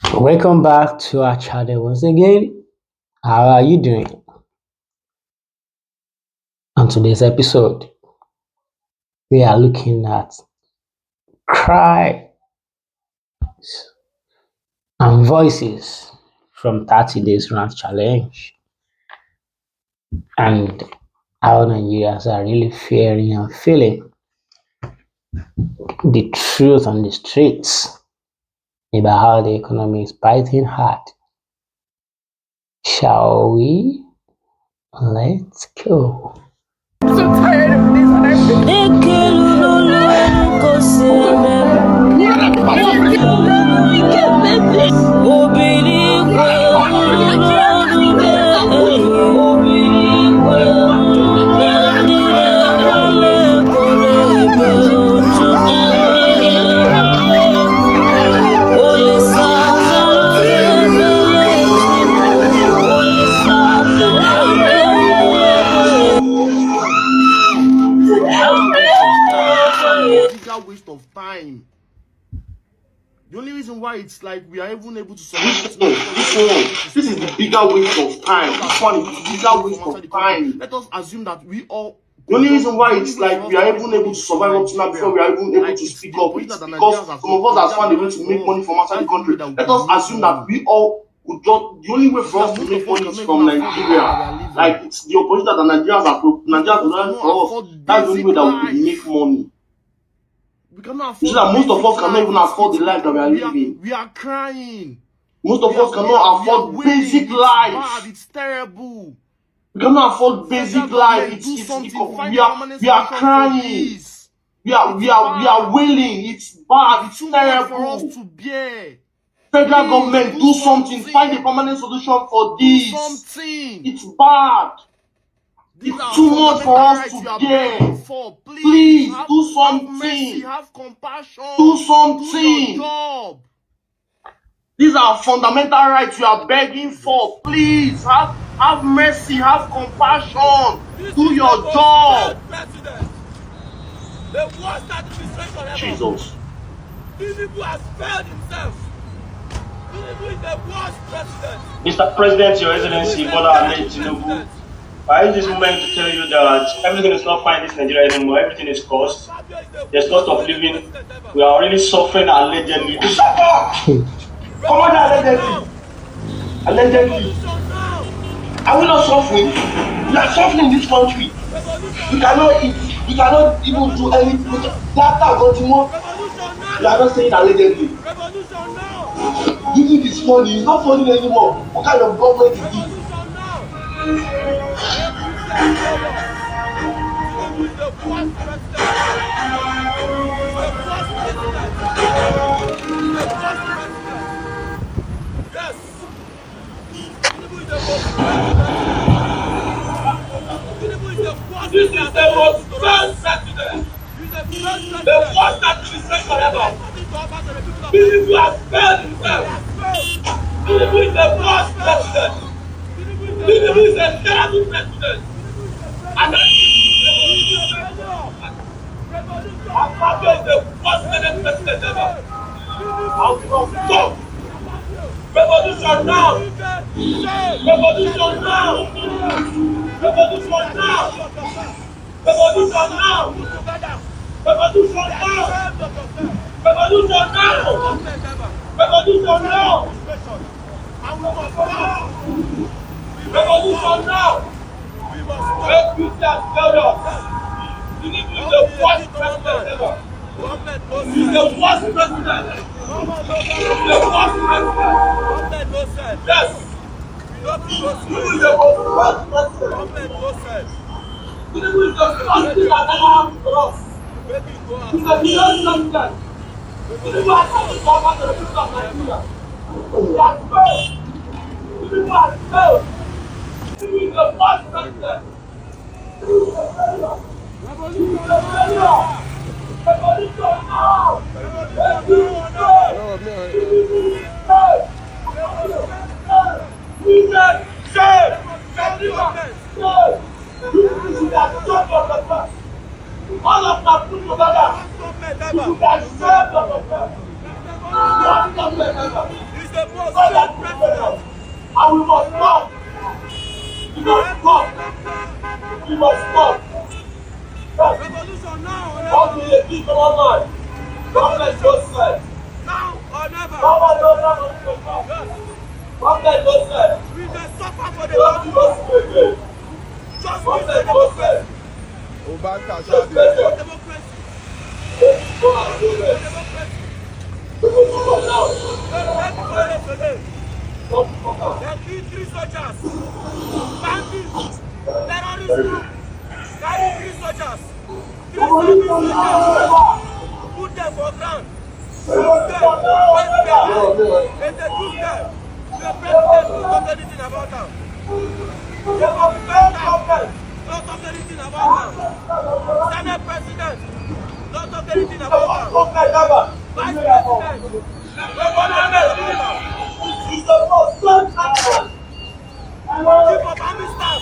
Welcome back to our channel once again. How are you doing? On today's episode, we are looking at cries and voices from 30 Days Rant Challenge and how Nigerians are really fearing and feeling the truth on the streets about how the economy is biting hard. Shall we? Let's go. I'm so tired of this and waste of time. The only reason why it's like we are even able to survive this is the bigger waste of time. This one is the bigger waste of time. Let us assume that we all. The only reason why it's like we are even able to survive up to now before we are even able to speak up is because some of us are found able to make money from outside the country. Let us assume that we all could just, the only way for us to make money is from Nigeria. Like it's the opportunity that Nigerians are providing for us. That's the only way that we can make money. We cannot afford. You see that most of us cannot even afford the life that we are living. We are crying. Most of us cannot afford basic life. It's terrible. We cannot afford basic life. We are crying. We are wailing. It's bad. It's terrible. For us to bear. Federal government, do something. Find a permanent solution for this. It's bad. It's too much for us to bear. Please do something. Have compassion. Do something. Do your job. These are fundamental rights you are begging for. Please have mercy, have compassion. Do your job. The worst administration ever. Jesus. Tinubu has failed himself. Tinubu is the worst president. Mr. President, Your Excellency, President Tinubu, I use this moment to tell you that everything is not fine in this Nigeria anymore. Everything is cost. There's cost of living. We are already suffering allegedly. Shut up! Come on, allegedly. Allegedly. Are we not suffering? We are suffering in this country. We cannot eat. We cannot even do anything. After continuing, we are not saying allegedly. You think it's funny? It's not funny anymore. What kind of government is this? This is the most best president. The worst administration ever. Tinubu has failed himself. Tinubu is the worst president. Tinubu is a terrible president. And that is the worst president ever. Stop. Revolution now! Revolution now! Revolution now! Revolution now! Revolution now! Revolution now! Revolution now! Revolution now! Everything has failed us. Tinubu is the worst president ever. He's the worst president. The worst president. Yes. Tinubu is the worst president. Tinubu is the worst thing that ever happened to us. He's the beyond president. Tinubu has come to govern the people of Nigeria. He has failed. Tinubu has failed. Tinubu is the worst president. Tinubu is a failure. Tinubu is a failure. Revolution now! All of them put together. You can serve the government. One government ever. Yes. We dey suffer for the country. Justice for democracy. Justice for democracy. Justice for democracy. Day before yesterday, they killed 3 soldiers. Bandits, terrorist group, carry 3 soldiers. 3 serving soldiers. Put them for ground. Shoot them. Waste their life. If they shoot them, the president will not do anything about them. If of the president don't talk anything about them. Senate president don't talk anything about them. Vice president don't talk anything about them. Chief of army staff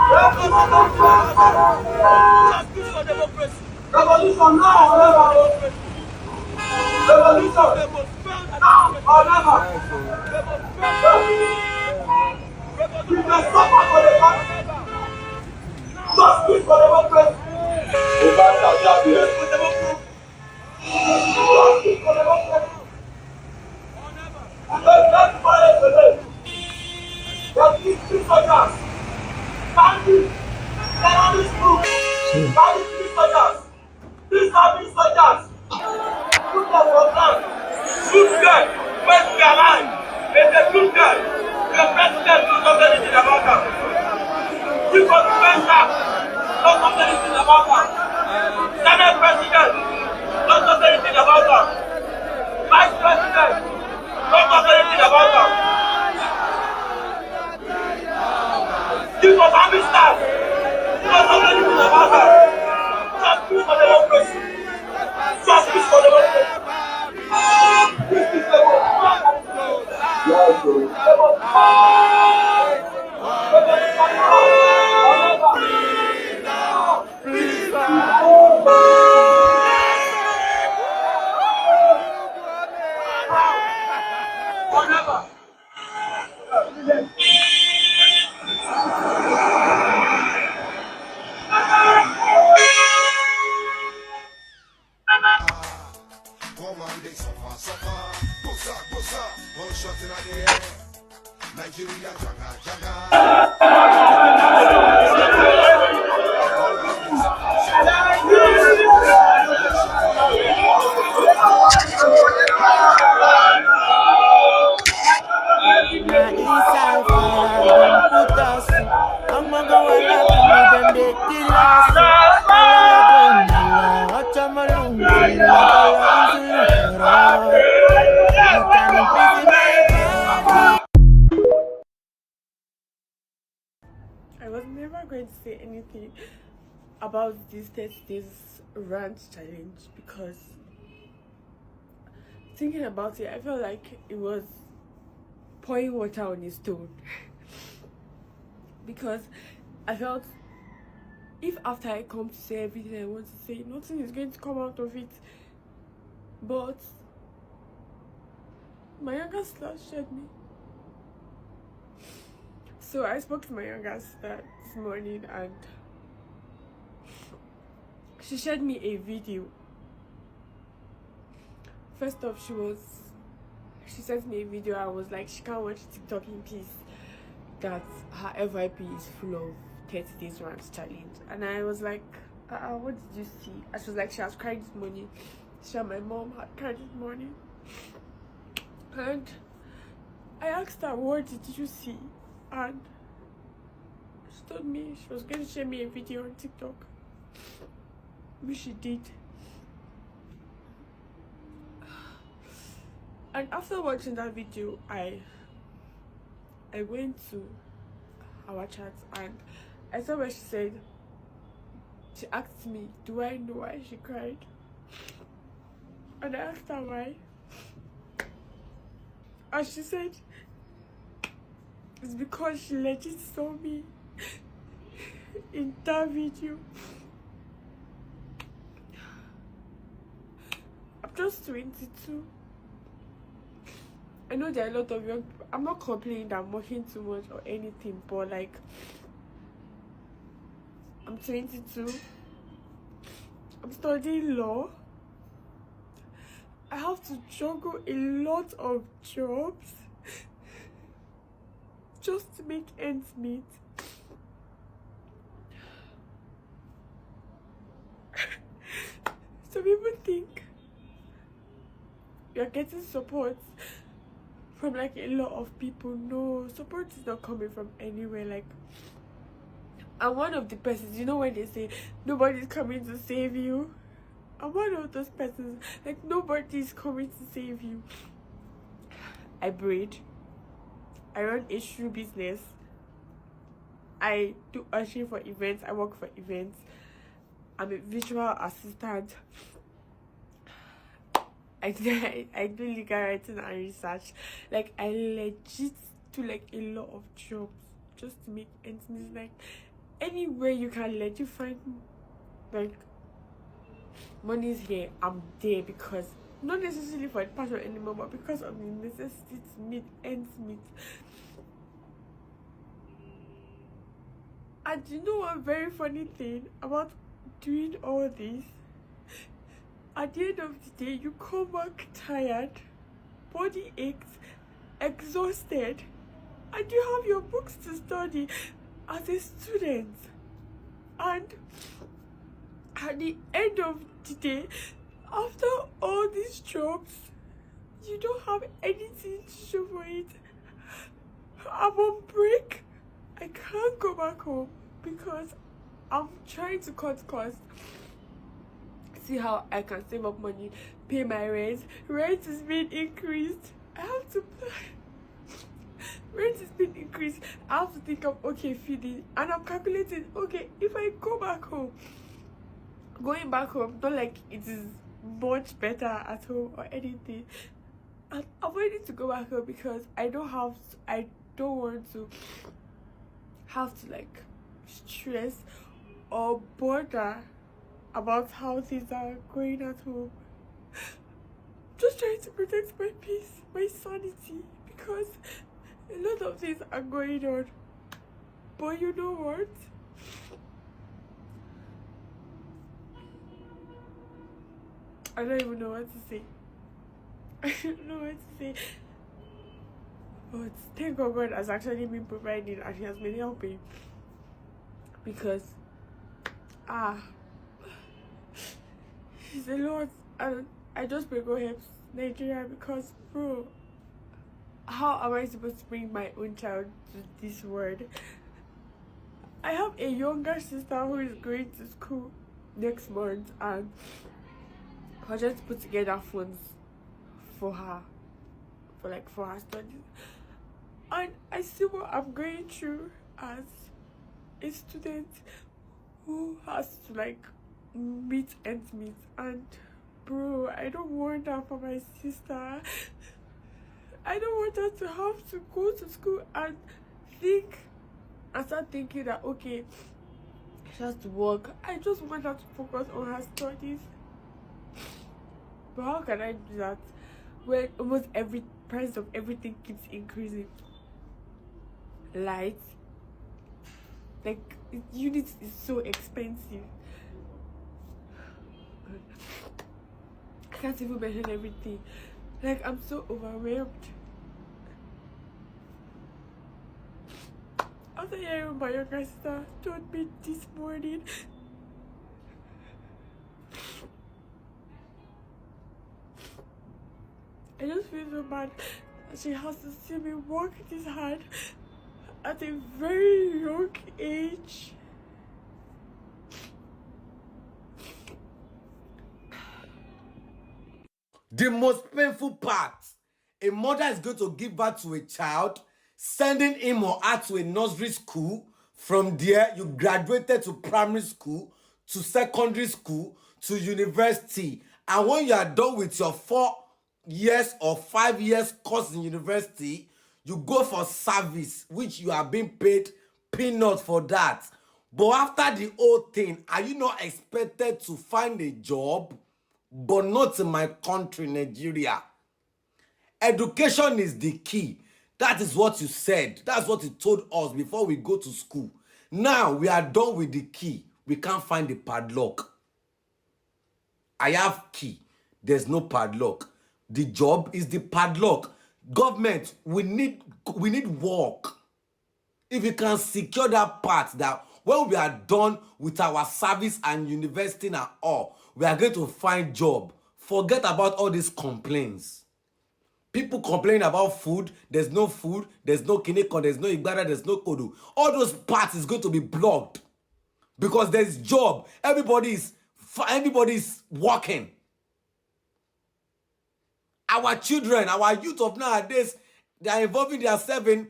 don't talk anything about them. Justice for democracy. Revolution now or never. Revolution. They must fail now or never. They must fail. Revolution. Suffer for the country. Justice for democracy. Justice for democracy. Justice for democracy. That's why today. That these 3 soldiers, bandits, terrorist groups, bandits, 3 soldiers, 3 serving soldiers, put them for ground, shoot them, waste their life. If they shoot them, the president will not do anything about them. Chief of defense staff don't do anything about them. Senate president don't do anything about them. Vice president don't do anything about them. Chief of army staff don't do anything about them. Justice for democracy. Justice for democracy. This is the Nigeria, jaga, jaga. I was never going to say anything about this 30 days rant challenge because thinking about it, I felt like it was pouring water on a stone. Because I felt if after I come to say everything I want to say, nothing is going to come out of it. But my younger sister shared me. So I spoke to my younger sister this morning and she shared me a video. First off, she sent me a video. I was like, she can't watch TikTok in peace, that her FYP is full of 30 days rant challenge. And I was like, what did you see? And she was like, she has cried this morning. She and my mom had cried this morning. And I asked her, what did you see? And she told me she was going to share me a video on TikTok, which she did. And after watching that video, I went to our chat and I saw where she said, she asked me, do I know why she cried? And I asked her why. And she said, it's because she legit saw me in that video. I'm just 22. I know there are a lot of young people. I'm not complaining that I'm working too much or anything, but like, I'm 22. I'm studying law. I have to juggle a lot of jobs just to make ends meet. Some people think you're getting support from like a lot of people. No, support is not coming from anywhere. Like, I'm one of the persons, you know, when they say nobody's coming to save you, I'm one of those persons. Like, nobody's coming to save you. I braid, I run a shoe business, I do ushering for events, I work for events, I'm a visual assistant, I do legal writing and research. Like, I legit do like a lot of jobs just to make ends meet. Like, anywhere you can let you find like money's here, I'm there, because not necessarily for the passion anymore, but because of the necessity to meet ends meet. And you know one very funny thing about doing all this? At the end of the day, you come back tired, body aches, exhausted, and you have your books to study as a student. And at the end of the day, after all these jobs, you don't have anything to show for it. I'm on break. I can't go back home because I'm trying to cut costs. See how I can save up money, pay my rent. Rent is being increased. I have to rent is being increased. I have to think of, okay, feeding, and I'm calculating, okay, if I go back home, going back home, not like it is much better at home or anything. I'm avoiding to go back home because I don't want to have to like stress or bother about how things are going at home. Just trying to protect my peace, my sanity, because a lot of things are going on. But you know what? I don't even know what to say. I don't know what to say. But thank God has actually been providing and He has been helping. Because it's a lot. And I just pray God helps Nigeria, because bro, how am I supposed to bring my own child to this world? I have a younger sister who is going to school next month, and I just put together funds for her, for her studies. And I see what I'm going through as a student who has to like meet ends meet. And bro, I don't want that for my sister. I don't want her to have to go to school and start thinking that, okay, she has to work. I just want her to focus on her studies. But how can I do that when almost every price of everything keeps increasing? Lights, like, units is so expensive. I can't even mention everything. Like, I'm so overwhelmed. After hearing my younger sister told me this morning, I just feel so bad that she has to see me work this hard at a very young age. The most painful part, a mother is going to give birth to a child, sending him or her to a nursery school. From there, you graduated to primary school, to secondary school, to university. And when you are done with your 4 years or 5 years course in university, you go for service, which you are being paid peanuts for that. But after the whole thing, are you not expected to find a job? But not in my country, Nigeria. Education is the key. That is what you said. That's what you told us before we go to school. Now we are done with the key. We can't find the padlock. I have key. There's no padlock. the job is the padlock. Government, we need work. If you can secure that part, that when we are done with our service and university and all, we are going to find job. Forget about all these complaints. People complain about food, there's no kineko, there's no igbada, there's no kodu. All those parts is going to be blocked because there's job. Everybody's working. Our children, our youth of nowadays, they are involving themselves in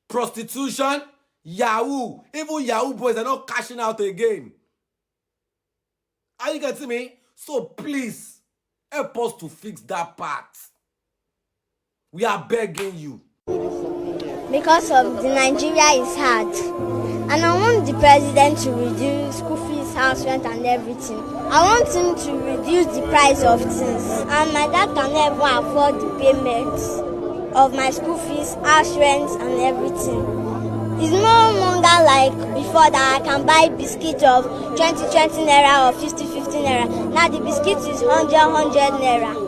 prostitution, Yahoo. Even Yahoo boys are not cashing out again. Are you getting me? So please, help us to fix that part. We are begging you. Because of the Nigeria is hard. And I want the president to reduce school fees, house rent and everything. I want him to reduce the price of things. And my dad can never afford the payments of my school fees, house rent and everything. It's no longer like before that I can buy biscuit of 20 naira or 50 naira. Now the biscuit is 100 naira.